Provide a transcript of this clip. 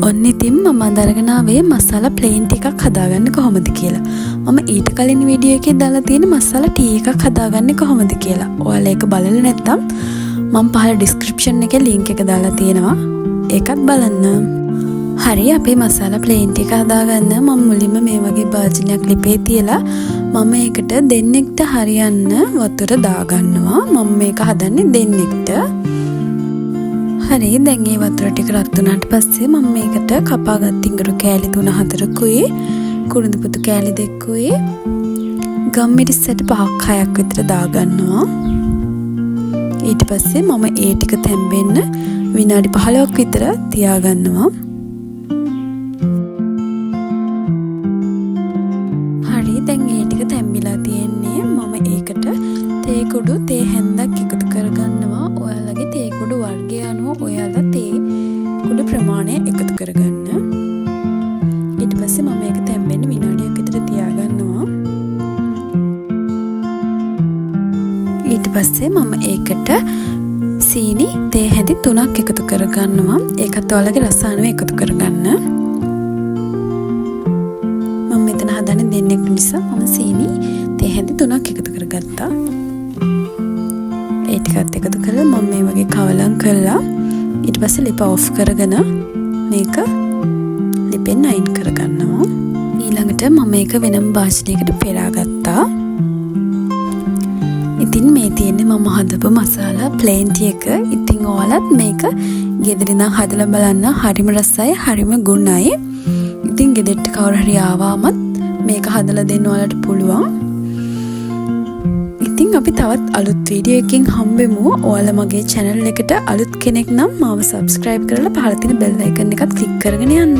ඔන්න ඉතින් මම අදගෙන ආවේ මසාලා ප්ලේන් ටිකක් හදාගන්න කොහොමද කියලා. මම ඊට කලින් වීඩියෝ එකේ දාලා තියෙන මසාලා ටී එකක් හදාගන්නේ කොහොමද කියලා. ඔයාලා ඒක බලලා නැත්නම් මම පහළ ඩිස්ක්‍රිප්ෂන් එකේ ලින්ක් එක දාලා තියෙනවා. ඒකත් බලන්න. හරි අපේ මසාලා ප්ලේන් ටික හදාගන්න මම මුලින්ම මේ වගේ භාජනයක් ලිපේ තියලා මම ඒකට දෙන්නෙක්ට හරියන්න වතුර දාගන්නවා. මම මේක හදන්නේ දෙන්නෙක්ට. හරි දැන් මේ වතුර ටික රත් වුණාට පස්සේ මම මේකට කපාගත් ඉඟුරු කෑලි 3-4කුයි කුරුඳු පුතු කෑලි 2කුයි ගම්මිරිස් ඇට 5-6ක් විතර දාගන්නවා. ඊට පස්සේ මම ඒ ටික තැම්බෙන්න විනාඩි 15ක් විතර තියාගන්නවා. හරි දැන් ඒ ටික තැම්බිලා තියෙන්නේ. මම ඒකට තේ කුඩු තේ හැන්දක් එකතු කරගන්නවා. ඔයාලගේ තේ කුඩු වර්ගය අනුව ඔයාලා තේ කුඩු ප්‍රමාණය එකතු කරගන්න. ඊට පස්සේ මම ඒක තැම්බෙන්න විනාඩියක් විතර තියාගන්නවා. ඊට පස්සේ මම ඒකට සීනි තේ හැඳි 3ක් එකතු කරගන්නවා. ඒකත් ඔයාලගේ රස අනුව එකතු කරගන්න. මම මෙතන හදන්නේ දෙන්නෙක් නිසා මම සීනි තේ හැඳි 3ක් එකතු කරගත්තා. ඒ ටිකත් එකතු කරලා මම මේ වගේ කවලම් කරලා ඊට පස්සේ ලිප ඔෆ් කරගෙන මේක ලිපෙන් අයින් කරගන්නවා. ඊළඟට මම මේක වෙනම භාජනයකට පෙරා ගත්තා. ඉතින් මේ තියෙන්නේ මම හදපු මසාලා ප්ලේන් ටී එක. ඉතින් ඔයාලත් මේක ගෙදර ඉඳන් හදලා බලන්න. හරිම රසයි, හරිම ගුණයි. ඉතින් ගෙදරට කවුරු හරි ආවමත් මේක හදලා දෙන්න ඔයාලට පුළුවන්. ඉතින් අපි තවත් අලුත් වීඩියෝ එකකින් හම්බෙමු. ඔයාලා මගේ channel එකට අලුත් කෙනෙක් නම් මාව subscribe කරලා පහළ තියෙන bell icon එකත් click කරගෙන යන්න.